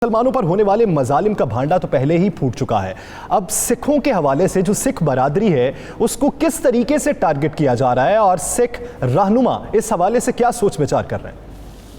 मुसलमानों पर होने वाले मजालिम का भांडा तो पहले ही फूट चुका है। अब सिखों के हवाले से जो सिख बरादरी है उसको किस तरीके से टारगेट किया जा रहा है और सिख रहनुमा इस हवाले से क्या सोच विचार कर रहे हैं?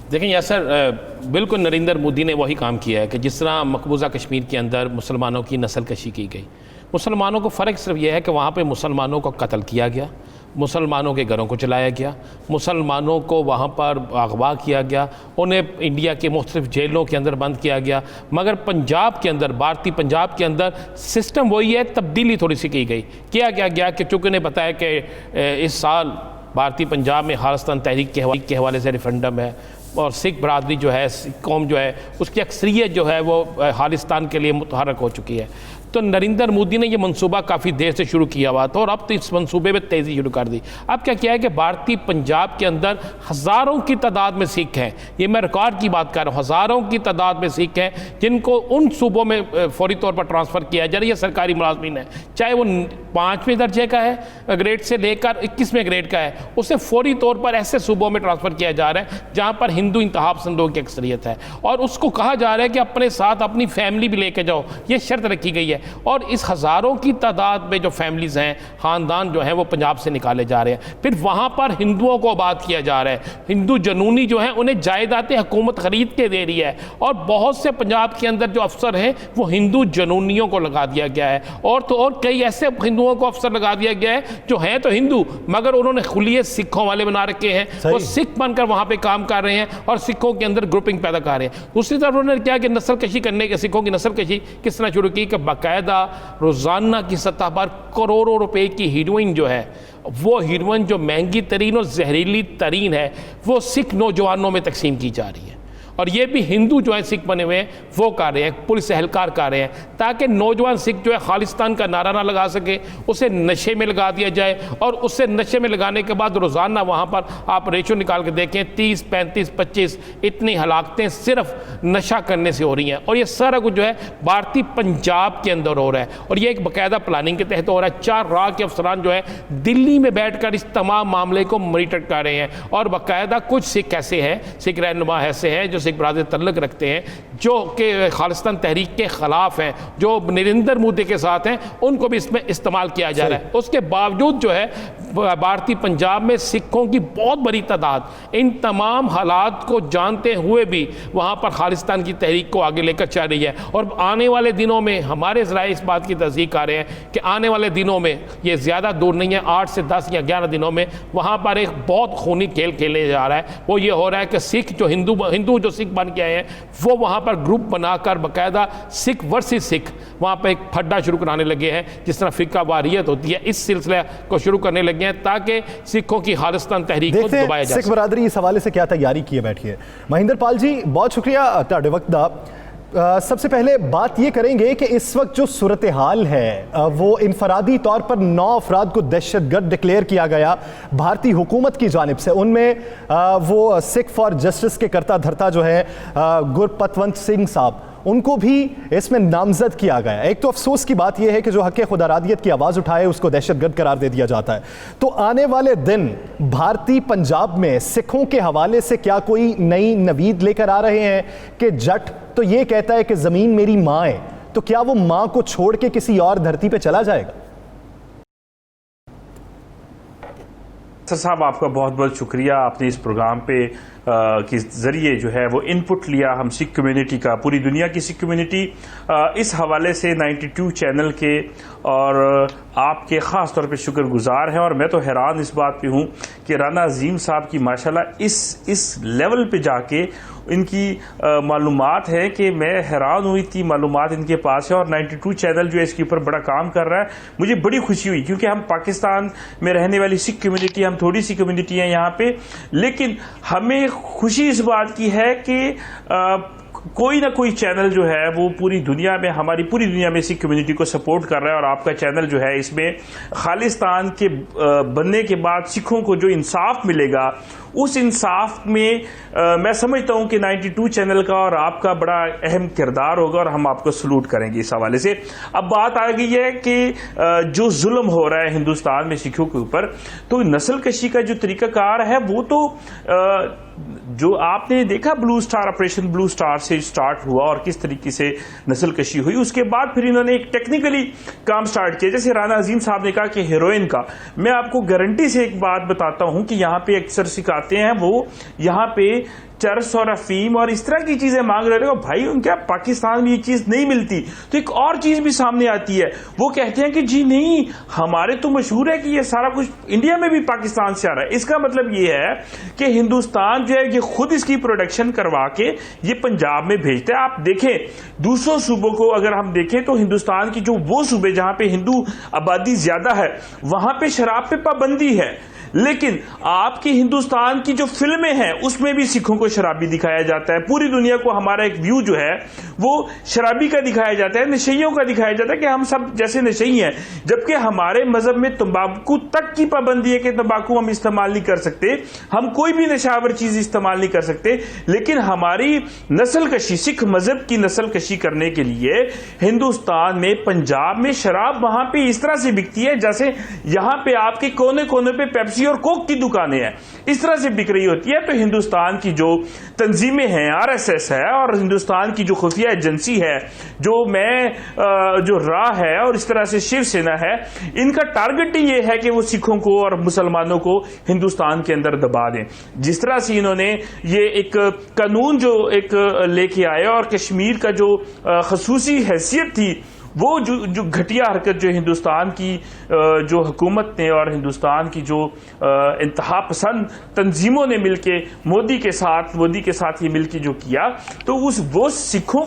देखें यासर, बिल्कुल नरेंद्र मोदी ने वही काम किया है कि जिस तरह मकबूजा कश्मीर के अंदर मुसलमानों की नस्ल कशी की गई। मुसलमानों को फ़र्क सिर्फ यह है कि वहाँ पे मुसलमानों को कत्ल किया गया, मुसलमानों के घरों को चलाया गया, मुसलमानों को वहाँ पर अगवा किया गया, उन्हें इंडिया के मुख्तलिफ जेलों के अंदर बंद किया गया। मगर पंजाब के अंदर, भारतीय पंजाब के अंदर सिस्टम वही है, तब्दीली थोड़ी सी की गई। किया गया कि चूँकि उन्हें बताया कि इस साल भारतीय पंजाब में खालिस्तान तहरीक के हवाले से रेफरेंडम है और सिख बरादरी जो है, सिख कौम जो है, उसकी अक्सरियत जो है वो खालिस्तान के लिए मुतहरक हो चुकी है। तो नरेंद्र मोदी ने ये मंसूबा काफ़ी देर से शुरू किया हुआ था और अब तो इस मंसूबे में तेज़ी शुरू कर दी। अब क्या किया है कि भारतीय पंजाब के अंदर हज़ारों की तादाद में सिख हैं, ये मैं रिकॉर्ड की बात कर रहा हूँ, हज़ारों की तादाद में सिख हैं जिनको उन सूबों में फौरी तौर पर ट्रांसफ़र किया जा रहा है। ये सरकारी मुलाजमीन है, चाहे वो 5वें दर्जे का है ग्रेड से लेकर 21वें ग्रेड का है, उसे फौरी तौर पर ऐसे सूबों में ट्रांसफ़र किया जा रहा है जहाँ पर हिंदू इंतखाब पसंदों की अक्सरियत है और उसको कहा जा रहा है कि अपने साथ अपनी फैमिली भी लेके जाओ, ये शर्त रखी गई है। और इस हज़ारों की तादाद में जो फैमिलीज़ हैं, ख़ानदान जो हैं, वो पंजाब से निकाले जा रहे हैं। फिर वहाँ पर हिंदुओं को आबाद किया जा रहा है। हिंदू जनूनी जो हैं उन्हें जायदादें हुकूमत ख़रीद के दे रही है और बहुत से पंजाब के अंदर जो अफसर हैं वो हिंदू जनूनियों को लगा दिया गया है। और तो और कई ऐसे हिंदुओं को अफसर लगा दिया गया है जो हैं तो हिंदू मगर उन्होंने खुलिए सिखों वाले बना रखे हैं, वो सिख बनकर वहाँ पर काम कर रहे हैं और सिखों के अंदर ग्रुपिंग पैदा कर रहे हैं। दूसरी तरफ उन्होंने क्या कि नस्ल कशी करने के, सिखों की नस्ल कशी किस तरह शुरू की कि बाकायदा रोज़ाना की सतह पर करोड़ों रुपए की हीरोइन जो है, वो हीरोइन जो महंगी तरीन और जहरीली तरीन है, वो सिख नौजवानों में तकसीम की जा रही है। और ये भी हिंदू जो है सिख बने हुए हैं वो कर रहे हैं, पुलिस एहलकार कर रहे हैं, ताकि नौजवान सिख जो है खालिस्तान का नारा ना लगा सके, उसे नशे में लगा दिया जाए। और उससे नशे में लगाने के बाद रोज़ाना वहाँ पर आप रेशो निकाल के देखें 30, 35, 25 इतनी हलाकतें सिर्फ नशा करने से हो रही हैं। और ये सारा कुछ जो है भारतीय पंजाब के अंदर हो रहा है और ये एक बाकायदा प्लानिंग के तहत हो रहा है। 4 राह के अफसरान जो है दिल्ली में बैठ कर इस तमाम मामले को मॉनिटर कर रहे हैं और बाकायदा कुछ सिख ऐसे हैं, सिख रहनुमा ऐसे हैं जो सिख बरादरी तल्लुक रखते हैं, जो कि खालिस्तान तहरीक के ख़िलाफ़ हैं, जो नरेंद्र मोदी के साथ हैं, उनको भी इसमें इस्तेमाल किया जा रहा है। उसके बावजूद जो है भारतीय पंजाब में सिखों की बहुत बड़ी तादाद इन तमाम हालात को जानते हुए भी वहाँ पर खालिस्तान की तहरीक को आगे लेकर चल रही है। और आने वाले दिनों में हमारे ज़राए इस बात की तस्दीक आ रहे हैं कि आने वाले दिनों में, ये ज़्यादा दूर नहीं है, 8 से 10 या 11 दिनों में वहाँ पर एक बहुत खूनी खेल खेले जा रहा है। वो ये हो रहा है कि सिख जो हिंदू जो सिख बन के आए हैं वो वहाँ पर ग्रुप बनाकर बाकायदा सिख वर्सेस सिख वहाँ पर एक फड्डा शुरू कराने लगे हैं, जिस तरह फ़िरका वारियत होती है, इस सिलसिले को शुरू करने लगे हैं ताकि सिखों की खालिस्तान तहरीक को दबाया जा सके। सिख बरादरी इस हवाले से क्या तैयारी किए बैठी है? महेंद्र पाल जी, बहुत शुक्रिया तुहाडे वक्त दा। सबसे पहले बात ये करेंगे कि इस वक्त जो सूरत हाल है वो इनफरादी तौर पर 9 अफराद को दहशतगर्द डिक्लेयर किया गया भारतीय हुकूमत की जानिब से। उनमें वो सिख फॉर जस्टिस के करता धरता जो है गुरपतवंत सिंह साहब, उनको भी इसमें नामजद किया गया। एक तो अफसोस की बात यह है कि जो हक़ खुदारादियत की आवाज़ उठाए उसको दहशतगर्द करार दे दिया जाता है। तो आने वाले दिन भारतीय पंजाब में सिखों के हवाले से क्या कोई नई नवीद लेकर आ रहे हैं कि जट तो ये कहता है कि ज़मीन मेरी माँ है, तो क्या वो माँ को छोड़ के किसी और धरती पर चला जाएगा? सर साहब, आपका बहुत बहुत शुक्रिया। आपने इस प्रोग्राम पे के ज़रिए जो है वो इनपुट लिया हम सिख कम्युनिटी का, पूरी दुनिया की सिख कम्युनिटी इस हवाले से 92 चैनल के और आपके ख़ास तौर पे शुक्रगुजार हैं। और मैं तो हैरान इस बात पे हूँ कि राना अजीम साहब की माशाल्लाह इस लेवल पे जाके इनकी मालूमात है कि मैं हैरान हुई थी, मालूमात इनके पास है। और 92 चैनल जो है इसके ऊपर बड़ा काम कर रहा है, मुझे बड़ी खुशी हुई क्योंकि हम पाकिस्तान में रहने वाली सिख कम्युनिटी, हम थोड़ी सी कम्युनिटी हैं यहाँ पे, लेकिन हमें खुशी इस बात की है कि कोई ना कोई चैनल जो है वो पूरी दुनिया में, हमारी पूरी दुनिया में सिख कम्युनिटी को सपोर्ट कर रहा है। और आपका चैनल जो है इसमें खालिस्तान के बनने के बाद सिखों को जो इंसाफ मिलेगा उस इंसाफ में मैं समझता हूं कि 92 चैनल का और आपका बड़ा अहम किरदार होगा और हम आपको सलूट करेंगे इस हवाले से। अब बात आ गई है कि जो जुल्म हो रहा है हिंदुस्तान में सिखों के ऊपर, तो नस्ल कशी का जो तरीकाकार है वो तो जो आपने देखा blue star, operation blue star से स्टार्ट हुआ और किस तरीके से नस्ल कशी हुई। उसके बाद फिर इन्होंने एक टेक्निकली काम स्टार्ट किया, जैसे राना अजीम साहब ने कहा कि हीरोइन का, मैं आपको गारंटी से एक बात बताता हूं कि यहां पे अक्सर सिखाते हैं वो यहां पे चरस और अफीम और इस तरह की चीजें मांग रहे हो भाई, उनके पाकिस्तान में ये चीज नहीं मिलती। तो एक और चीज भी सामने आती है, वो कहते हैं कि जी नहीं, हमारे तो मशहूर है कि ये सारा कुछ इंडिया में भी पाकिस्तान से आ रहा है। इसका मतलब ये है कि हिंदुस्तान जो है ये खुद इसकी प्रोडक्शन करवा के ये पंजाब में भेजता है। आप देखें दूसरों सूबों को अगर हम देखें तो हिंदुस्तान की जो वो सूबे जहां पे हिंदू आबादी ज्यादा है वहां पे शराब पे पाबंदी है, लेकिन आपकी हिंदुस्तान की जो फिल्में हैं उसमें भी सिखों को शराबी दिखाया जाता है। पूरी दुनिया को हमारा एक व्यू जो है वो शराबी का दिखाया जाता है, नशइयों का दिखाया जाता है कि हम सब जैसे नशई हैं, जबकि हमारे मजहब में तंबाकू तक की पाबंदी है कि तंबाकू हम इस्तेमाल नहीं कर सकते, हम कोई भी नशावर चीज इस्तेमाल नहीं कर सकते। लेकिन हमारी नस्ल कशी, सिख मजहब की नस्ल कशी करने के लिए हिंदुस्तान में, पंजाब में शराब वहां पे इस तरह से बिकती है जैसे यहां पे आपके कोने कोने पे पेप्सी और कोक की दुकानें हैं, इस तरह से बिक रही होती है। तो हिंदुस्तान की जो तंजीमें हैं, आरएसएस है और हिंदुस्तान की जो खुफिया एजेंसी है, जो राह है और इस तरह से शिवसेना है, इनका टारगेट ही ये है कि वो सिखों को और मुसलमानों को हिंदुस्तान के अंदर दबा दें। जिस तरह से इन्होंने ये एक कानून जो एक लेके आए और कश्मीर का जो खसूसी हैसियत थी, वो जो घटिया हरकत जो हिंदुस्तान की जो हुकूमत ने और हिंदुस्तान की जो इंतहा पसंद तंजीमों ने मिलके मोदी के साथ ये मिलके जो किया, तो वो सिखों,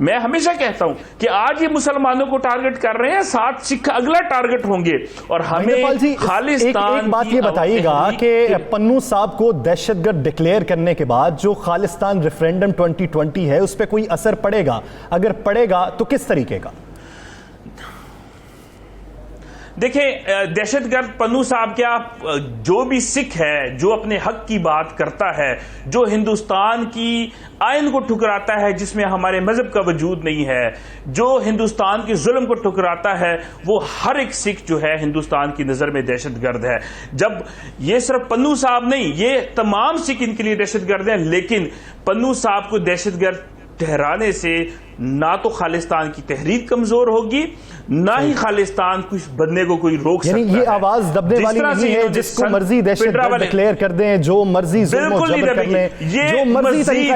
मैं हमेशा कहता हूं कि आज ये मुसलमानों को टारगेट कर रहे हैं, साथ सिख अगला टारगेट होंगे। और हमें खालिस्तान एक बात ये बताइएगा कि पन्नू साहब को दहशतगर्द डिक्लेयर करने के बाद जो खालिस्तान रेफरेंडम 2020 है उस पर कोई असर पड़ेगा? अगर पड़ेगा तो किस तरीके का? देखें, दहशतगर्द पन्नू साहब क्या, जो भी सिख है जो अपने हक की बात करता है, जो हिंदुस्तान की आइन को ठुकराता है जिसमें हमारे मजहब का वजूद नहीं है, जो हिंदुस्तान के जुल्म को ठुकराता है, वो हर एक सिख जो है हिंदुस्तान की नजर में दहशतगर्द है। जब ये सिर्फ पन्नू साहब नहीं, ये तमाम सिख इनके लिए दहशतगर्द हैं, लेकिन पन्नू साहब को दहशतगर्द ठहराने से ना तो खालिस्तान की तहरीक कमजोर होगी, ना ही खालिस्तान कुछ बनने को कोई रोक सकता है। ये आवाज दबने वाली नहीं है, जिसको मर्जी दहशतगर्द डिक्लेयर कर दें, जो मर्जी जुल्म और जबर कर लें, जो मर्जी तरीका